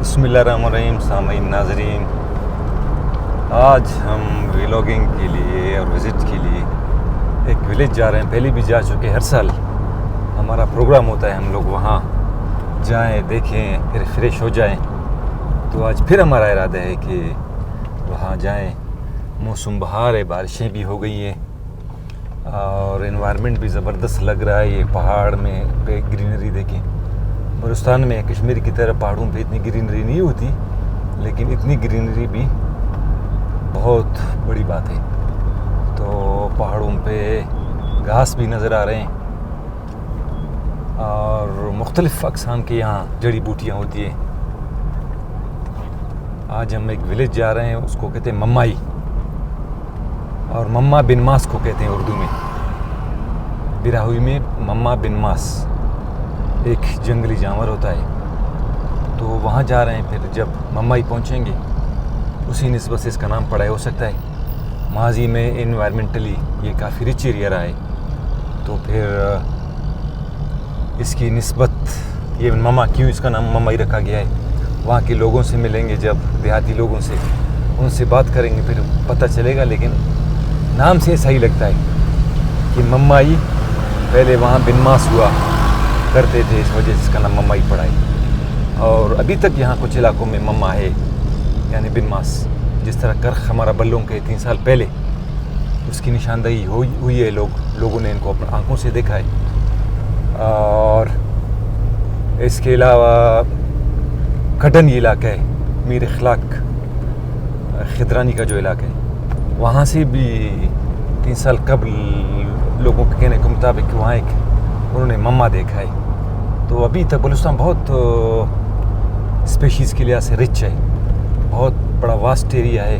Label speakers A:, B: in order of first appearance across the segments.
A: बिस्मिल्लाहिर्रहमानिर्रहीम सामीन नाज़रीन, आज हम व्लॉगिंग के लिए और विज़िट के लिए एक विलेज जा रहे हैं। पहले भी जा चुके, हर साल हमारा प्रोग्राम होता है हम लोग वहाँ जाएं, देखें, फिर फ्रेश हो जाएं। तो आज फिर हमारा इरादा है कि वहाँ जाएं। मौसम बहार है, बारिशें भी हो गई हैं और इन्वायरमेंट भी ज़बरदस्त लग रहा है। ये पहाड़ में पे ग्रीनरी देखें। बलूचिस्तान में कश्मीर की तरह पहाड़ों पे इतनी ग्रीनरी नहीं होती, लेकिन इतनी ग्रीनरी भी बहुत बड़ी बात है। तो पहाड़ों पे घास भी नज़र आ रहे हैं और मुख्तलिफ़ अक़साम के यहाँ जड़ी बूटियाँ होती हैं। आज हम एक विलेज जा रहे हैं, उसको कहते हैं मम्माई, और मम्मा बिन मास को कहते हैं उर्दू में। बिराहुई में मम्मा बिन मास एक जंगली जानवर होता है। तो वहाँ जा रहे हैं। फिर जब मम्माई पहुँचेंगे उसी निस्बत से इसका नाम पड़ा है। हो सकता है माजी में इन्वायरमेंटली ये काफ़ी रिच एरिया रहा है, तो फिर इसकी निस्बत ये मम्मा क्यों इसका नाम मम्माई रखा गया है। वहाँ के लोगों से मिलेंगे, जब देहाती लोगों से, उनसे बात करेंगे, फिर पता चलेगा। लेकिन नाम से ऐसा ही लगता है कि मम्माई पहले वहाँ बिन मास हुआ करते थे, इस वजह से इसका नाम मम्माई पड़ा है। और अभी तक यहाँ कुछ इलाकों में मम्मा है, यानी बिन मास। जिस तरह कर्ख हमारा बल्लों के 3 साल पहले उसकी निशानदही हुई है, लोगों ने इनको अपनी आंखों से देखा है। और इसके अलावा खटन ये इलाका है, मीर अखलाक खिदरानी का जो इलाका है, वहाँ से भी 3 साल कबल लोगों के कहने के मुताबिक वहाँ एक उन्होंने मम्मा देखा है। तो अभी तक बलूचिस्तान बहुत स्पेशीज़ के लिहाज से रिच है, बहुत बड़ा वास्ट एरिया है।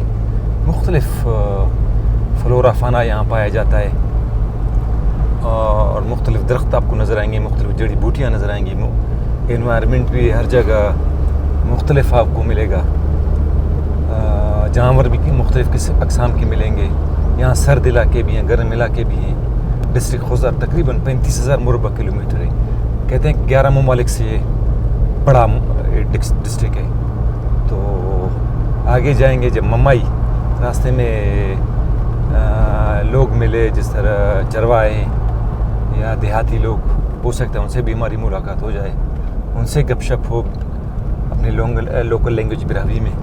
A: मुख्तलिफ़ फ्लोरा फाना यहाँ पाया जाता है और मुख्तलिफ़ दरख्त आपको नज़र आएंगे, मुख्तलिफ़ जड़ी बूटियाँ नज़र आएंगी। इन्वायरमेंट भी हर जगह मुख्तलिफ़ आपको मिलेगा। जानवर भी मुख्तलिफ़ अक़साम के मिलेंगे। यहाँ सर्द इलाके भी हैं, गर्म इलाके भी हैं। डिस्ट्रिक्ट खुजार तकरीबन 35,000 मुरबा किलोमीटर है। कहते हैं 11 ममालिक से बड़ा डिस्ट्रिक्ट है। तो आगे जाएंगे जब मम्माई, रास्ते में लोग मिले, जिस तरह चरवाहे या देहाती लोग, हो सकता है उनसे भी हमारी मुलाकात हो जाए, उनसे गपशप हो अपनी लोकल लैंग्वेज बिरावी में।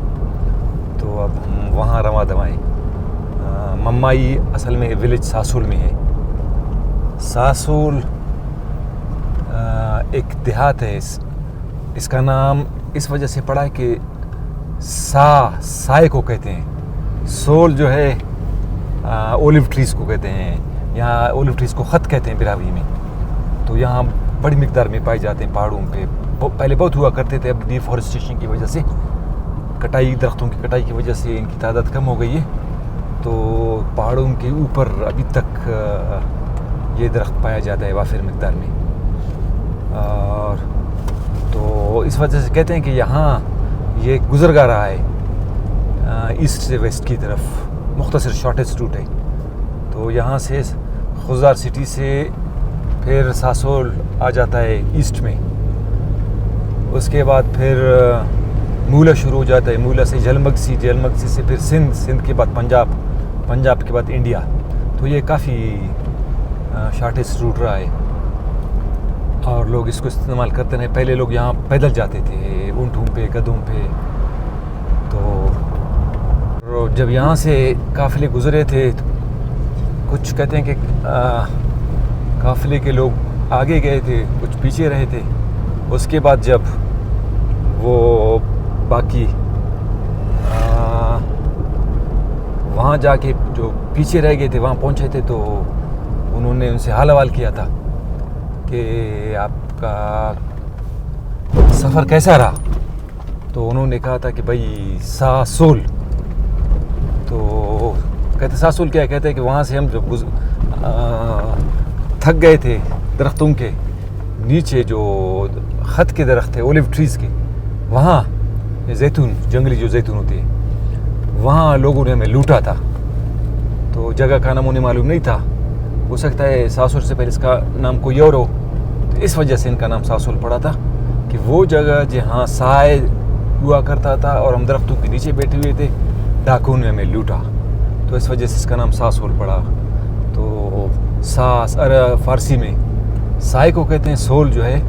A: तो अब हम वहाँ रवा दवाएँ। मम्माई असल में विलेज सासुल में है। सासुल एक देहात है। इसका नाम इस वजह से पड़ा है कि साए को कहते हैं। सोल जो है ओलिव ट्रीज़ को कहते हैं। यहाँ ओलिव ट्रीज़ को ख़त कहते हैं बिरावी में। तो यहाँ बड़ी मिक़दार में पाए जाते हैं पहाड़ों पे। पहले बहुत हुआ करते थे, अब डिफॉरेस्टेशन की वजह से, दरख्तों की कटाई की वजह से इनकी तादाद कम हो गई है। तो पहाड़ों के ऊपर अभी तक ये दरख्त पाया जाता है वाफिर मिक़दार में। और तो इस वजह से कहते हैं कि यहाँ ये गुज़रगा रहा है ईस्ट से वेस्ट की तरफ, मुख्तसर शॉर्टेस्ट रूट है। तो यहाँ से खुजार सिटी से फिर सासोल आ जाता है ईस्ट में। उसके बाद फिर मूला शुरू हो जाता है। मूला से जलमगसी, जलमगसी से फिर सिंध, सिंध के बाद पंजाब, पंजाब के बाद इंडिया। तो ये काफ़ी शॉर्टेस्ट रूट रहा है और लोग इसको इस्तेमाल करते रहे। पहले लोग यहाँ पैदल जाते थे, ऊँटों पे, गधों पे। तो जब यहाँ से काफ़िले गुज़रे थे, तो कुछ कहते हैं कि काफ़िले के लोग आगे गए थे, कुछ पीछे रहे थे। उसके बाद जब वो बाकी वहाँ जाके जो पीछे रह गए थे, वहाँ पहुँचे थे, तो उन्होंने उनसे हाल हवाल किया था कि आपका सफ़र कैसा रहा। तो उन्होंने कहा था कि भाई सासुल। तो कहते सासुल क्या है, कहते हैं कि वहाँ से हम जब थक गए थे, दरख्तों के नीचे जो ख़त के दरख्त थे, ओलिव ट्रीज़ के, वहाँ जैतून, जंगली जो जैतून होती है, वहाँ लोगों ने हमें लूटा था। तो जगह का नाम उन्हें मालूम नहीं था। हो सकता है सासुल से पहले इसका नाम कोई और हो, तो इस वजह से इनका नाम सासुल पड़ा था कि वो जगह जहाँ साए हुआ करता था और हम दरख्तों के नीचे बैठे हुए थे, डाकुओं ने हमें लूटा, तो इस वजह से इसका नाम सासोल पड़ा। तो सास फ़ारसी में साय को कहते हैं, सोल जो है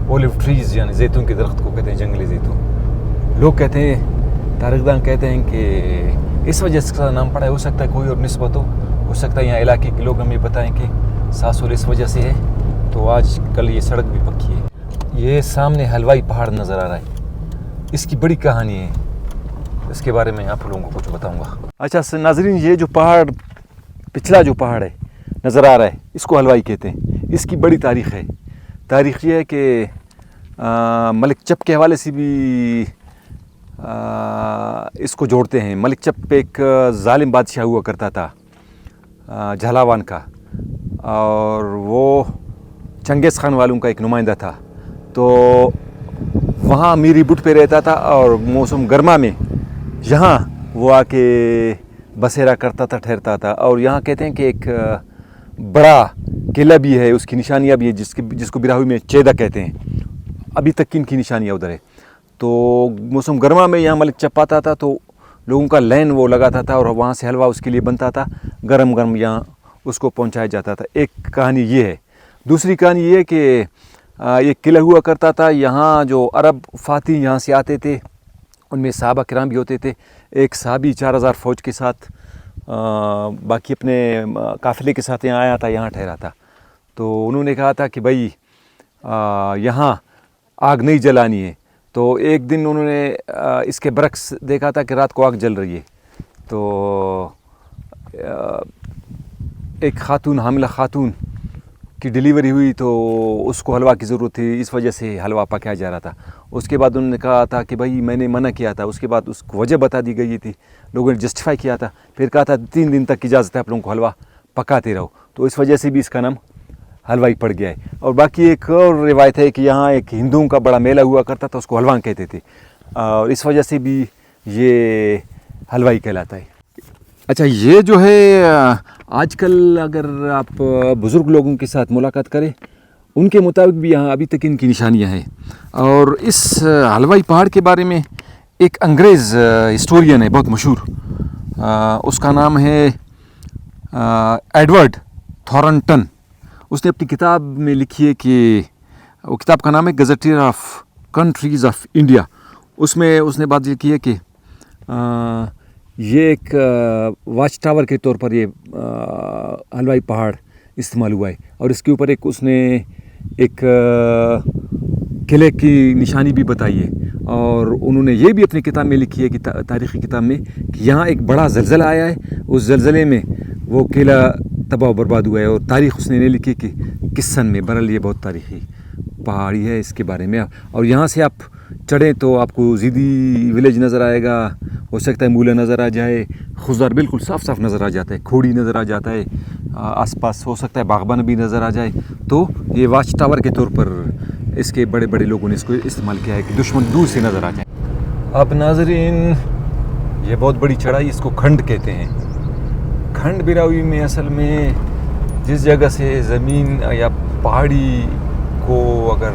A: ओलिव ट्रीज़ यानी जैतून के दरख्त को कहते हैं, जंगली जैतून। लोग कहते हैं, तारिखदान कहते हैं कि इस वजह से इसका नाम पड़ा है। हो सकता है कोई और निस्बत हो सकता है यहाँ इलाके के लोग हमें बताएं कि सासोल इस वजह से है। तो आज कल ये सड़क भी पक्की है। ये सामने हलवाई पहाड़ नज़र आ रहा है, इसकी बड़ी कहानी है, इसके बारे में आप लोगों को कुछ बताऊंगा। अच्छा नाज़रीन, ये जो पहाड़, पिछला जो पहाड़ है नज़र आ रहा है, इसको हलवाई कहते हैं। इसकी बड़ी तारीख़ है। तारीख़ ये है कि मलिक चप के हवाले से भी इसको जोड़ते हैं। मलिक चप एक ज़ालिम बादशाह हुआ करता था झालावान का, और वो चंगेज़ खान वालों का एक नुमाइंदा था। तो वहाँ मीरी बुट पे रहता था और मौसम गर्मा में यहाँ वो आके बसेरा करता था, ठहरता था। और यहाँ कहते हैं कि एक बड़ा किला भी है, उसकी निशानियाँ भी है, जिसको बिराहुई में चेदा कहते हैं। अभी तक की इनकी निशानियाँ उधर है। तो मौसम गर्मा में यहाँ मलिक चप आता था तो लोगों का लाइन वो लगाता था और वहाँ से हलवा उसके लिए बनता था, गरम गरम यहाँ उसको पहुँचाया जाता था। एक कहानी ये है। दूसरी कहानी ये है कि ये किला हुआ करता था। यहाँ जो अरब फाती यहाँ से आते थे, उनमें सहाबा किराम भी होते थे। एक सहाबी 4000 फ़ौज के साथ बाकी अपने काफ़िले के साथ यहाँ आया था, यहाँ ठहरा था। तो उन्होंने कहा था कि भाई यहाँ आग नहीं जलानी है। तो एक दिन उन्होंने इसके बरक्स देखा था कि रात को आग जल रही है। तो एक खातून, हामिला खातून की डिलीवरी हुई, तो उसको हलवा की ज़रूरत थी, इस वजह से हलवा पकाया जा रहा था। उसके बाद उन्होंने कहा था कि भाई मैंने मना किया था। उसके बाद उसको वजह बता दी गई थी, लोगों ने जस्टिफाई किया था। फिर कहा था 3 दिन तक की इजाज़त है, आप लोगों को हलवा पकाते रहो। तो इस वजह से भी इसका नाम हलवाई पड़ गया है। और बाकी एक और रिवायत है कि यहाँ एक हिंदुओं का बड़ा मेला हुआ करता था, उसको हलवान कहते थे, और इस वजह से भी ये हलवाई कहलाता है। अच्छा, ये जो है आजकल अगर आप बुज़ुर्ग लोगों के साथ मुलाकात करें, उनके मुताबिक भी यहाँ अभी तक इनकी निशानियाँ हैं। और इस हलवाई पहाड़ के बारे में एक अंग्रेज़ हिस्टोरियन है बहुत मशहूर, उसका नाम है एडवर्ड थॉरनटन। उसने अपनी किताब में लिखी है कि वो किताब का नाम है गज़ेटियर ऑफ कंट्रीज़ ऑफ इंडिया। उसमें उसने बात ये की है कि ये एक वाच टावर के तौर पर ये हलवाई पहाड़ इस्तेमाल हुआ है। और इसके ऊपर एक उसने एक किले की निशानी भी बताई है। और उन्होंने ये भी अपनी किताब में लिखी है कि तारीख़ी किताब में कि यहाँ एक बड़ा ज़लज़ला आया है, उस ज़लज़ले में वो किला तबाह बर्बाद हुआ है। और तारीख़ उसने नहीं लिखी कि किस सन में। बहरहाल ये बहुत तारीख़ी पहाड़ी है इसके बारे में। और यहाँ से आप चढ़ें तो आपको ज़ीदी विलेज नज़र आएगा, हो सकता है मूला नज़र आ जाए, खुज़ार बिल्कुल साफ़ साफ़ नज़र आ जाता है, खोड़ी नज़र आ जाता है, आसपास हो सकता है बागबान भी नज़र आ जाए। तो ये वाच टावर के तौर पर इसके बड़े बड़े लोगों ने इसको इस्तेमाल किया है कि दुश्मन दूर से नज़र आ जाए। अब नाज़रीन, ये बहुत बड़ी चढ़ाई, इसको खंड कहते हैं। खंड बिरावी में असल में जिस जगह से ज़मीन या पहाड़ी को अगर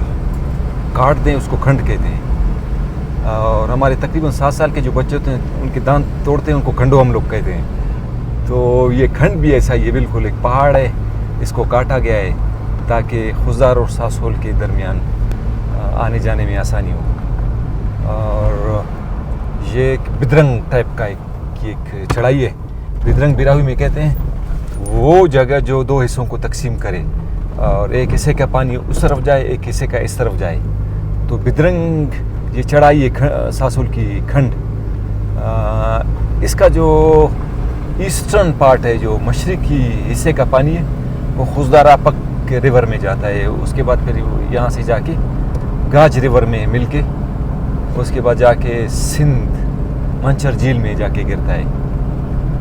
A: काट दें उसको खंड कहते हैं। और हमारे तकरीबन 7 साल के जो बच्चे होते हैं उनके दांत तोड़ते हैं, उनको खंडो हम लोग कहते हैं। तो ये खंड भी ऐसा ही है, बिल्कुल एक पहाड़ है, इसको काटा गया है ताकि खुज़ार और सासोल के दरमियान आने जाने में आसानी हो। और ये एक बिदरंग टाइप का एक चढ़ाई है। बिदरंग बिरावी में कहते हैं वो जगह जो 2 हिस्सों को तकसीम करे और एक हिस्से का पानी उस तरफ जाए, एक हिस्से का इस तरफ जाए। तो बिदरंग ये चढ़ाई है सासोल की खंड। इसका जो ईस्टर्न पार्ट है, जो मशरक़ी हिस्से का पानी है, वो खुजदारा पक के रिवर में जाता है। उसके बाद फिर यहाँ से जाके गाज रिवर में मिल के उसके बाद जाके सिंध मंचर झील में जाके गिरता है।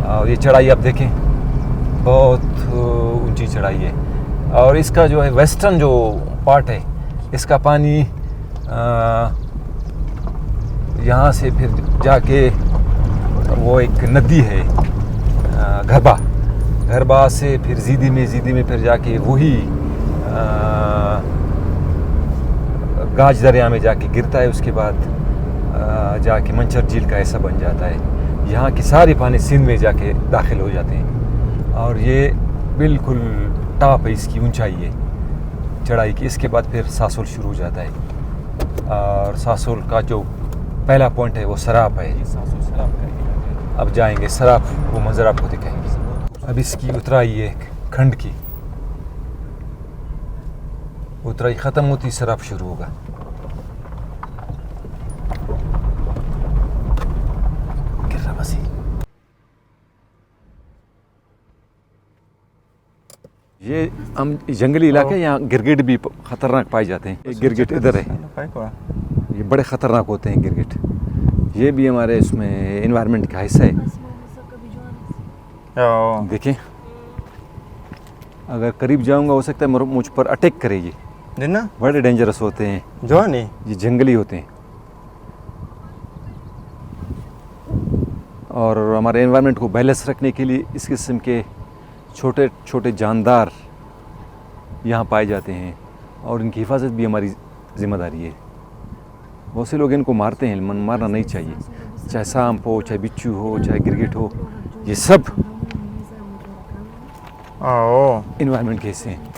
A: और ये चढ़ाई आप देखें बहुत ऊंची चढ़ाई है। और इसका जो है वेस्टर्न जो पार्ट है, इसका पानी यहाँ से फिर जाके वो एक नदी है घरबा से फिर ज़ीदी में फिर जाके वही गाज दरिया में जाके गिरता है। उसके बाद जाके मंचर झील का ऐसा बन जाता है। यहाँ की सारी पानी सिंध में जाके दाखिल हो जाते हैं और ये बिल्कुल टॉप है, इसकी ऊंचाई है चढ़ाई की। इसके बाद फिर सासोल शुरू हो जाता है और सासोल का जो पहला पॉइंट है वो सराप है। अब जाएंगे सराप, वो मंजर आपको दिखाएंगे। अब इसकी उतराई है खंड की, उतराई ख़त्म होती सराप शुरू होगा। ये हम जंगली इलाके, यहाँ गिरगिट भी खतरनाक पाए जाते हैं। एक गिरगिट इधर है, ये बड़े खतरनाक होते हैं गिरगिट। ये भी हमारे इसमें एनवायरनमेंट का हिस्सा है। देखें, अगर करीब जाऊंगा हो सकता है मुझ पर अटैक करेगी। बड़े डेंजरस होते हैं जो नहीं, ये जंगली होते हैं और हमारे एनवायरनमेंट को बैलेंस रखने के लिए इस किस्म के छोटे छोटे जानदार यहाँ पाए जाते हैं और इनकी हिफाजत भी हमारी जिम्मेदारी है। बहुत से लोग इनको मारते हैं, मारना नहीं चाहिए। चाहे सांप हो, चाहे बिच्छू हो, चाहे गिरगिट हो, ये सब एनवायरनमेंट के हिस्से हैं।